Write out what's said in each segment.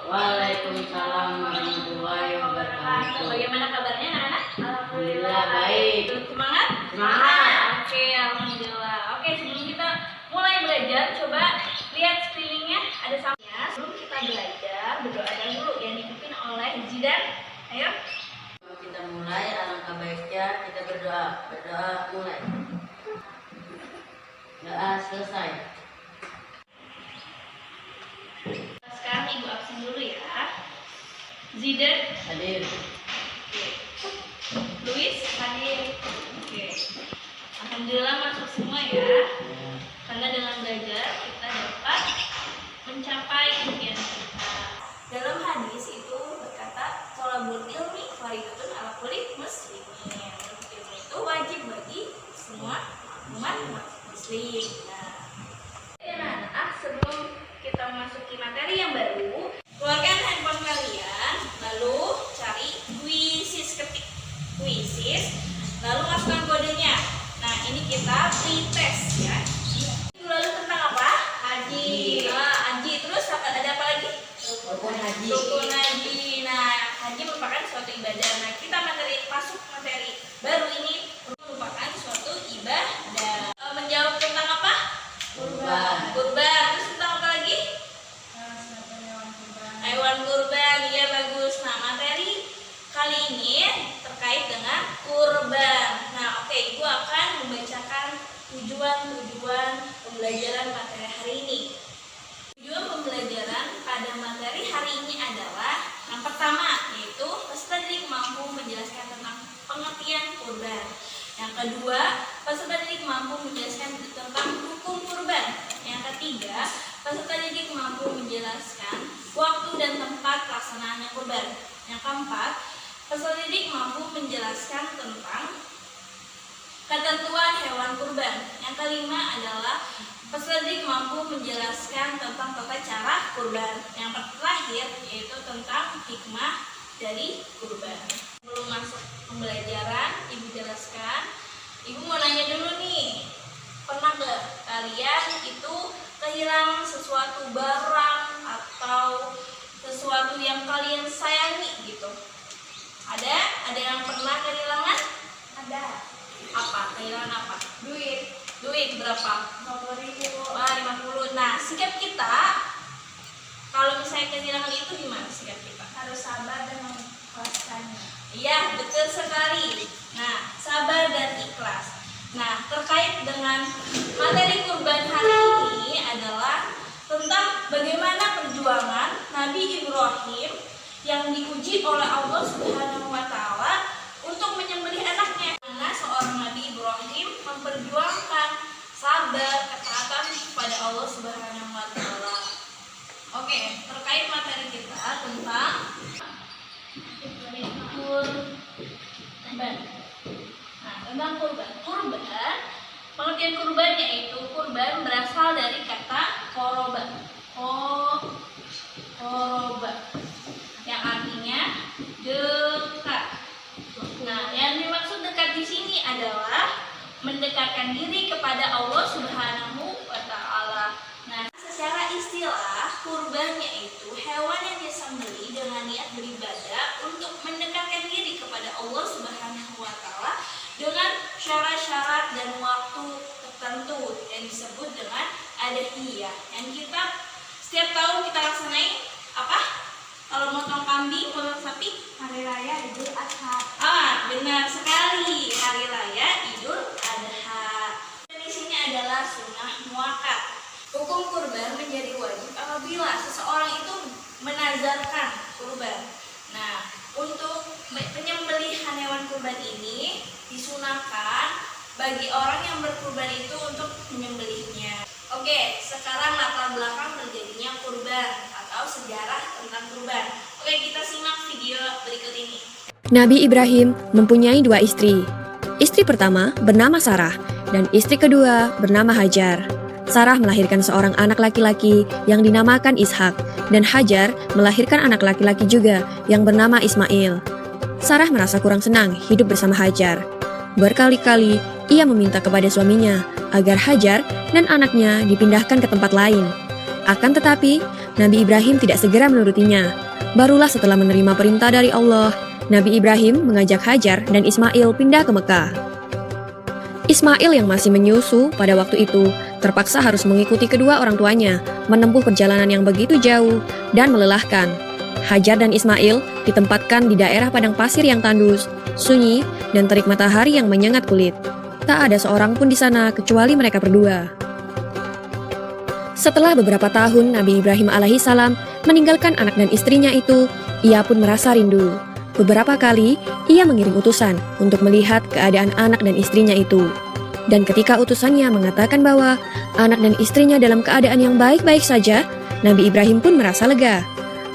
Waalaikumsalam warahmatullahi wabarakatuh. Bagaimana kabarnya anak-anak? Alhamdulillah baik. Semangat? Semangat. Oke, alhamdulillah. Oke, sebelum kita mulai belajar, coba lihat sekelilingnya ada sampahnya. Sebelum kita belajar, berdoa dulu yang dipimpin oleh Zidan. Ayo. Sebelum kita mulai, alangkah baiknya kita berdoa. Berdoa mulai. Doa selesai. Sekarang Ibu absen dulu ya. Zidan Hadir. Luis hadir. Oke. Alhamdulillah masuk semua ya. Karena dengan belajar kita dapat mencapai impian kita. Dalam hadis itu berkata, "Thalabul ilmi fardhatun 'ala kulli muslimin." Ilmu itu wajib bagi semua umat muslim. Nah, sebelum kita masuki materi yang baru, keluarkan handphone kalian, lalu cari Quizzes, ketik Quizzes, lalu masukkan kodenya. Nah, ini kita pretest ya. Lalu tentang apa? Haji. Nah, haji terus ada apa lagi? Rukun haji. Rukun haji. Nah, haji merupakan suatu ibadah. Nah, kita masuk materi baru ini merupakan suatu ibadah. Menjawab tentang apa? Kurban. Kurban. Terus tentang apa lagi? Hewan kurban. Iya, bagus. Nah, materi kali ini terkait dengan kurban. Nah, oke, Ibu akan membacakan tujuan pembelajaran materi hari ini. Tujuan pembelajaran pada materi hari ini adalah yang pertama, yaitu peserta didik mampu menjelaskan tentang pengertian kurban. Yang kedua, peserta didik mampu menjelaskan tentang hukum kurban. Yang ketiga, peserta didik mampu menjelaskan waktu dan tempat pelaksanaannya kurban. Yang keempat, peserta didik mampu menjelaskan tentang ketentuan hewan kurban. Yang kelima adalah peserta didik mampu menjelaskan tentang tata cara kurban. Yang terakhir yaitu tentang hikmah dari kurban. Sebelum masuk pembelajaran, Ibu jelaskan. Ibu mau nanya dulu nih, pernah gak kalian itu kehilangan sesuatu barang atau sesuatu yang kalian sayangi gitu? Ada yang pernah kehilangan? Ada. Apa? Kehilangan apa? Duit berapa? 50.000. Wah, 50. Nah, sikap kita kalau misalnya kehilangan itu gimana sikap kita? Harus sabar dan mengikhlaskannya. Iya, betul sekali. Nah, sabar dan ikhlas. Nah, terkait dengan materi kurban hari ini adalah tentang bagaimana perjuangan Nabi Ibrahim yang diuji oleh Allah Subhanahu wa Ta'ala untuk menyembelih anaknya. Karena seorang Nabi Ibrahim memperjuangkan sabar, ketaatan kepada Allah Subhanahu wa Ta'ala. Oke, terkait materi kita tentang kurban. Nah, tentang kurban. Pengertian kurban yaitu kurban berasal dari kata koroba. Koroba yang artinya dekat. Nah, yang dimaksud dekat di sini adalah mendekatkan diri kepada Allah Subhanahu wa Ta'ala. Nah, secara istilah kurban yaitu hewan yang disembelih dengan niat beribadah untuk mendekatkan diri kepada Allah Subhanahu wa Ta'ala dengan syarat-syarat dan waktu tertentu yang disebut dengan adhiyah. Yang kita setiap tahun kita laksanain apa? Kalau motong kambing, motong sapi, Hari Raya Idul Adha. Benar sekali, Hari Raya Idul Adha. Dan di sini adalah sunnah muakkad. Hukum kurban menjadi wajib apabila seseorang itu menazarkan kurban. Nah, untuk penyembelihan hewan kurban ini disunahkan bagi orang yang berkurban itu untuk menyembelihnya. Oke, sekarang latar belakang terjadinya kurban atau sejarah tentang kurban. Oke, kita simak video berikut ini. Nabi Ibrahim mempunyai dua istri. Istri pertama bernama Sarah dan istri kedua bernama Hajar. Sarah melahirkan seorang anak laki-laki yang dinamakan Ishak dan Hajar melahirkan anak laki-laki juga yang bernama Ismail. Sarah merasa kurang senang hidup bersama Hajar. Berkali-kali ia meminta kepada suaminya agar Hajar dan anaknya dipindahkan ke tempat lain. Akan tetapi, Nabi Ibrahim tidak segera menurutinya. Barulah setelah menerima perintah dari Allah, Nabi Ibrahim mengajak Hajar dan Ismail pindah ke Mekah. Ismail yang masih menyusu pada waktu itu terpaksa harus mengikuti kedua orang tuanya menempuh perjalanan yang begitu jauh dan melelahkan. Hajar dan Ismail ditempatkan di daerah padang pasir yang tandus, sunyi, dan terik matahari yang menyengat kulit. Tak ada seorang pun di sana kecuali mereka berdua. Setelah beberapa tahun Nabi Ibrahim alaihissalam meninggalkan anak dan istrinya itu, ia pun merasa rindu. Beberapa kali, ia mengirim utusan untuk melihat keadaan anak dan istrinya itu. Dan ketika utusannya mengatakan bahwa anak dan istrinya dalam keadaan yang baik-baik saja, Nabi Ibrahim pun merasa lega.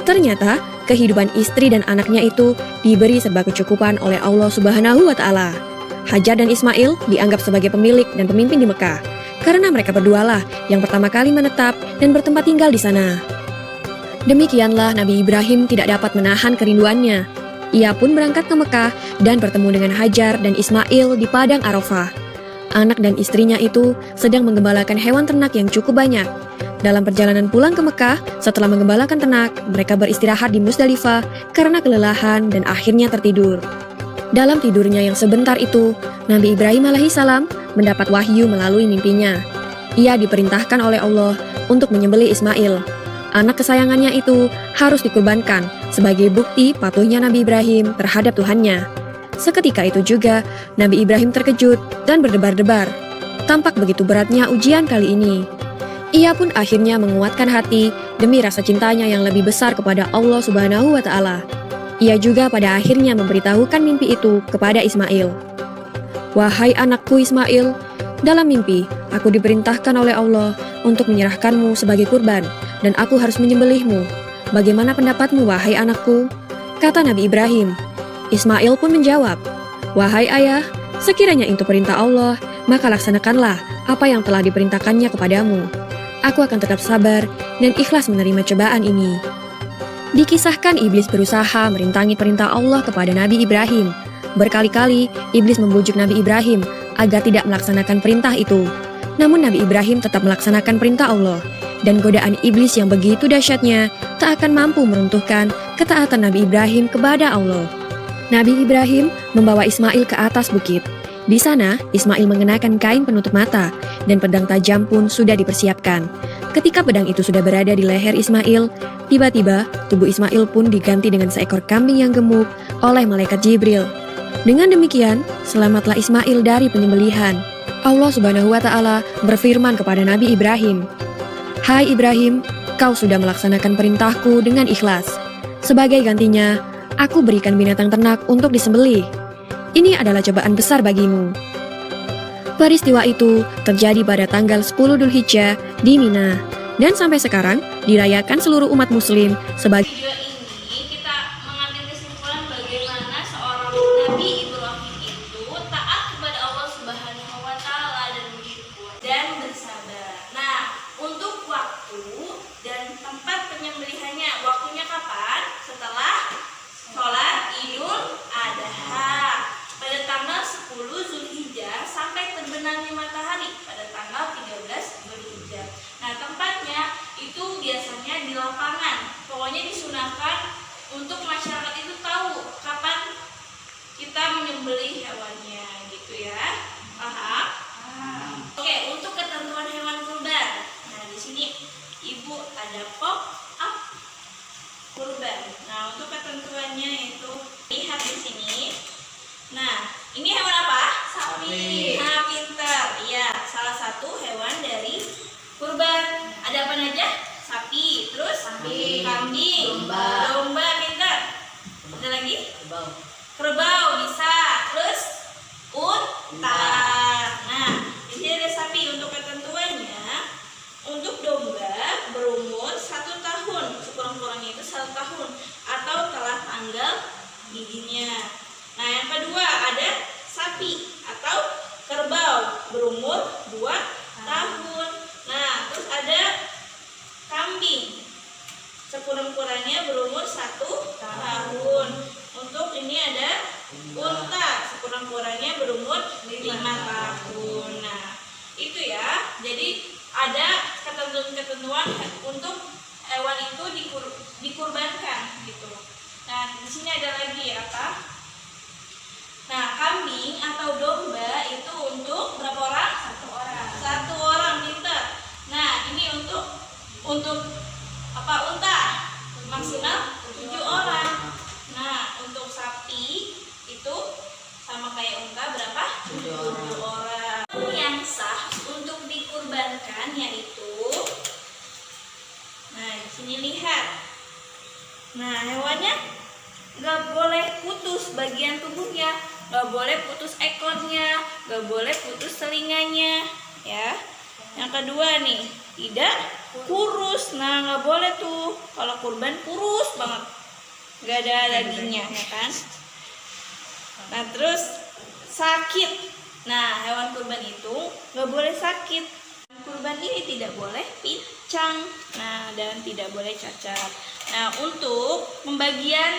Ternyata, kehidupan istri dan anaknya itu diberi serba kecukupan oleh Allah Subhanahu wa Ta'ala. Hajar dan Ismail dianggap sebagai pemilik dan pemimpin di Mekah, karena mereka berdualah yang pertama kali menetap dan bertempat tinggal di sana. Demikianlah Nabi Ibrahim tidak dapat menahan kerinduannya. Ia pun berangkat ke Mekah dan bertemu dengan Hajar dan Ismail di Padang Arafah. Anak dan istrinya itu sedang menggembalakan hewan ternak yang cukup banyak. Dalam perjalanan pulang ke Mekah, setelah menggembalakan ternak, mereka beristirahat di Musdalifah karena kelelahan dan akhirnya tertidur. Dalam tidurnya yang sebentar itu, Nabi Ibrahim alaihissalam mendapat wahyu melalui mimpinya. Ia diperintahkan oleh Allah untuk menyembelih Ismail. Anak kesayangannya itu harus dikurbankan sebagai bukti patuhnya Nabi Ibrahim terhadap Tuhannya. Seketika itu juga, Nabi Ibrahim terkejut dan berdebar-debar. Tampak begitu beratnya ujian kali ini. Ia pun akhirnya menguatkan hati demi rasa cintanya yang lebih besar kepada Allah Subhanahu wa Ta'ala. Ia juga pada akhirnya memberitahukan mimpi itu kepada Ismail. "Wahai anakku Ismail, dalam mimpi aku diperintahkan oleh Allah untuk menyerahkanmu sebagai kurban, dan aku harus menyembelihmu. Bagaimana pendapatmu, wahai anakku?" Kata Nabi Ibrahim. Ismail pun menjawab, "Wahai ayah, sekiranya itu perintah Allah, maka laksanakanlah apa yang telah diperintahkannya kepadamu. Aku akan tetap sabar dan ikhlas menerima cobaan ini." Dikisahkan iblis berusaha merintangi perintah Allah kepada Nabi Ibrahim. Berkali-kali iblis membujuk Nabi Ibrahim agar tidak melaksanakan perintah itu. Namun Nabi Ibrahim tetap melaksanakan perintah Allah, dan godaan iblis yang begitu dahsyatnya tak akan mampu meruntuhkan ketaatan Nabi Ibrahim kepada Allah. Nabi Ibrahim membawa Ismail ke atas bukit. Di sana, Ismail mengenakan kain penutup mata, dan pedang tajam pun sudah dipersiapkan. Ketika pedang itu sudah berada di leher Ismail, tiba-tiba tubuh Ismail pun diganti dengan seekor kambing yang gemuk oleh malaikat Jibril. Dengan demikian, selamatlah Ismail dari penyembelihan. Allah Subhanahu wa Ta'ala berfirman kepada Nabi Ibrahim, "Hai Ibrahim, kau sudah melaksanakan perintahku dengan ikhlas. Sebagai gantinya, aku berikan binatang ternak untuk disembelih. Ini adalah cobaan besar bagimu." Peristiwa itu terjadi pada tanggal 10 Dzulhijjah di Mina, dan sampai sekarang dirayakan seluruh umat muslim sebagai Video ini kita mengambil kesimpulan bagaimana seorang Nabi Ibrahim itu taat kepada Allah Subhanahu wa Ta'ala dan bersyukur dan bersabar. Nah, untuk waktu dan tempat penyembelihannya, waktunya kapan? Setelah sholat Idul Adha pada tanggal 10 Dzulhijjah sampai terbenamnya matahari pada tanggal 13 Dzulhijjah. Nah, tempatnya itu biasanya di lapangan. Pokoknya disunahkan untuk masyarakat itu tahu kapan kita menyembelih hewannya, gitu ya. Paham? Oke, untuk ketentuan hewan kurban. Nah, di sini Ibu ada pop up kurban. Nah, untuk ketentuannya itu lihat di sini. Nah, ini hewan apa? Sapi. Nah, pintar. Iya, salah satu hewan dari kurban. Ada apa aja? Sapi, terus kambing, domba, pintar. Ada lagi? Kerbau bisa. Terus unta. Nah, di sini ada sapi. Untuk ketentuannya, untuk domba berumur 1 tahun, sekurang-kurangnya itu 1 tahun, atau telah tanggal giginya. Nah, yang kedua ada sapi atau kerbau berumur 2 tahun. Nah, terus ada kambing, sekurang-kurangnya berumur 1 tahun. Untuk ini ada unta, sekurang-kurangnya berumur 5 tahun. Nah, itu ya. Jadi ada ketentuan-ketentuan untuk hewan itu dikurbankan gitu. Nah, di sini ada lagi apa? Nah, kambing atau domba itu untuk berapa orang? Satu orang, pinter. Nah, ini untuk apa? Unta maksimal 7 orang. Nah, untuk sapi itu sama kayak unta berapa? 7 orang. Yang sah untuk dikurbankan yaitu, nah di sini lihat. Nah, hewannya nggak boleh putus bagian tubuhnya, nggak boleh putus ekornya, nggak boleh putus telinganya, ya. Yang kedua nih, tidak kurus. Nah, nggak boleh tuh. Kalau kurban kurus banget, nggak ada dagingnya, ya kan? Nah, terus sakit. Nah, hewan kurban itu nggak boleh sakit. Kurban ini tidak boleh pincang, nah, dan tidak boleh cacat. Nah, untuk pembagian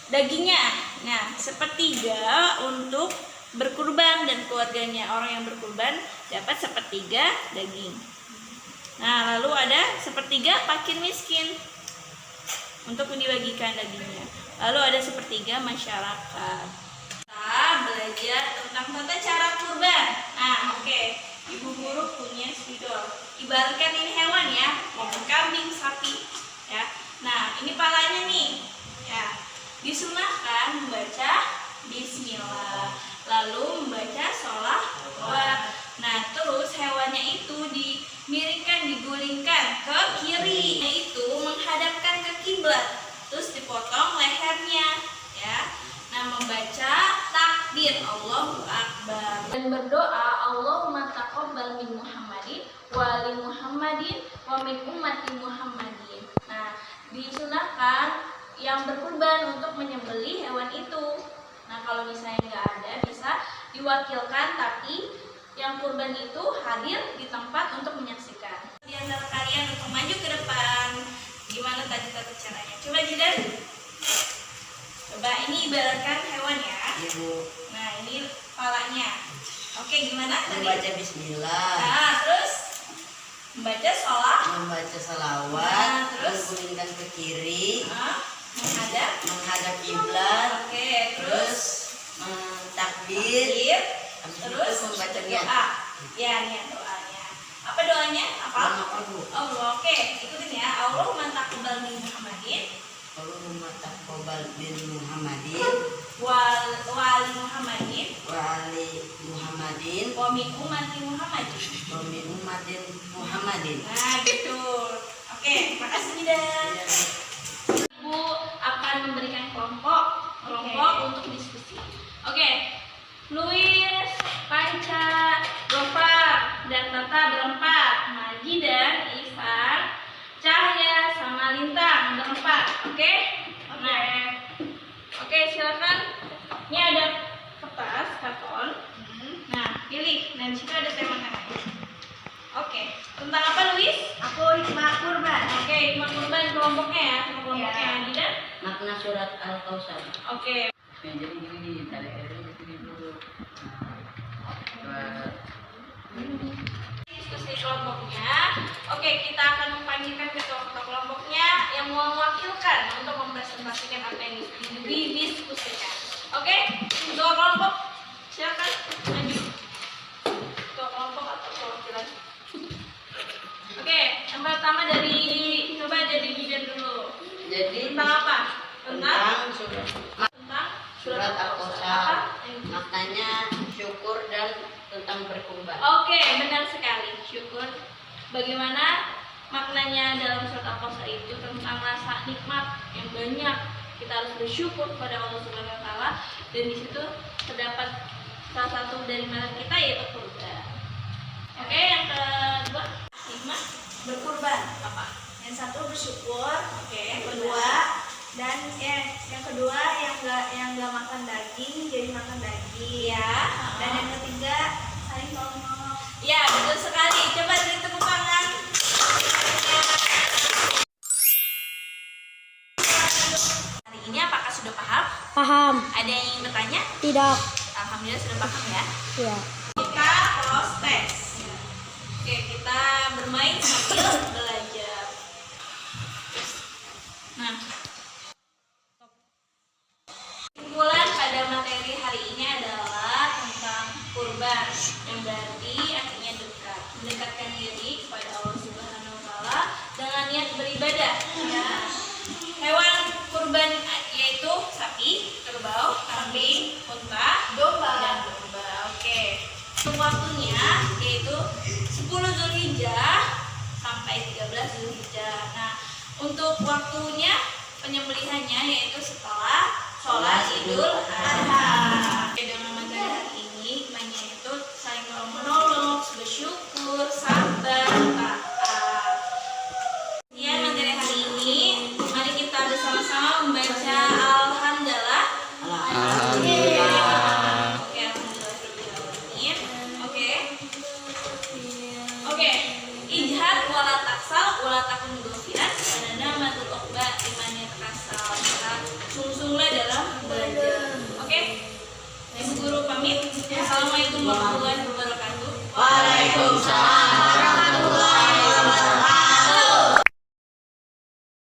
dagingnya, nah, sepertiga untuk berkurban dan keluarganya. Orang yang berkurban dapat sepertiga daging. Nah, lalu ada sepertiga fakir miskin untuk dibagikan dagingnya. Lalu ada sepertiga masyarakat. Kita belajar tentang tata cara kurban. Nah, oke. Ibu guru punya spidol. Ibaratkan ini hewan ya, maupun kambing, sapi, ya. Nah, ini palanya nih, ya. Disunahkan membaca Bismillah, lalu membaca sholawat. Nah, terus hewannya itu dimiringkan, digulingkan ke kiri, yaitu menghadapkan ke kiblat. Terus dipotong lehernya, ya. Nah, membaca takbir Allahu Akbar dan berdoa Allahumma taqabbal min Muhammadin wa li Muhammadin wa min ummati Muhammadin. Nah, disunahkan yang berkurban untuk menyembelih hewan itu. Nah, kalau misalnya nggak ada, bisa diwakilkan, tapi yang kurban itu hadir di tempat untuk menyaksikan. Di antara kalian untuk maju ke depan, gimana tadi tata caranya? Coba Jidan. Coba, ini ibaratkan hewan ya. Ibu. Nah, ini kepalanya. Oke, gimana tadi? Membaca Bismillah. Nah, terus membaca sholat. Membaca salawat. Nah, terus menggulingkan ke kiri. Menghadap kiblat. Oke, Terus takbir. terus membaca doa. Ya, niat doanya. Apa doanya? Apa? Allah. Oke, ikutin ya. Allahumma taqabbal min Muhammadin. Allahumma taqabbal min Muhammadin wa ali Muhammadin wa min ummati Muhammadin. Nah, gitu. Oke, makasih Jidan. Ibu akan memberikan kelompok untuk diskusi. Oke. Luis, Panca, Gofar, dan Tata berempat. Nah, Jidan, Isan, Cahya, sama Lintang berempat. Oke? Nah, oke, silakan. Ini ada kertas, karton. Nah, pilih. Nah, di situ ada tema-temanya. Oke. Tentang apa, Luis? Aku hikmah kurban. Oke, hikmah kurban kelompoknya ya. Kelompoknya Jidan. Makna surat Al-Kausar. Oke. Jadi gini, tarik airnya sini dulu. Diskusi kelompoknya. Oke, kita akan memanggilkan ketua kelompoknya yang mewakilkan untuk mempresentasikan apa yang didiskusikan. Oke, ketua kelompok silakan maju. Ketua kelompok atau perwakilan. Oke, yang pertama dari Jidan dulu. Jadi Tentang apa? tentang surat Al-Kausar. Maknanya syukur dan tentang berkurban. Oke, benar sekali. Syukur. Bagaimana maknanya dalam surat Al-Kausar itu tentang rasa nikmat yang banyak. Kita harus bersyukur kepada Allah Subhanahu wa taala, dan di situ terdapat salah satu dari merek kita yaitu kurban. Oke, yang kedua, nikmat Berkurban. apa? Yang satu bersyukur. Oke, Yang kedua yang nggak makan daging jadi makan daging. ya. Dan yang ketiga saling tolong menolong. Ya, betul sekali. Coba beri tepuk tangan. Hari ini apakah sudah paham? Paham? Ada yang ingin bertanya? Tidak. Alhamdulillah sudah paham ya. Ya. Kita cross test. Oke, kita bermain sambil belajar. Zulhijjah sampai 13 Zulhijjah. Nah, untuk waktunya penyembelihannya yaitu setelah sholat Idul Adha. Dalam materi hari ini, hikmahnya itu saling menolong, bersyukur, sabar, taat. Kemudian materi hari ini, mari kita bersama-sama membaca Alhamdulillah. Alhamdulillah. Oke, alhamdulillah. Oke. Ijhad wala taksal wala takun gofiat karena matul uqba imannya terasal. Kita sung-sunglah dalam belajar. Oke. Ibu guru pamit. Assalamualaikum warahmatullahi wabarakatuh. Waalaikumsalam.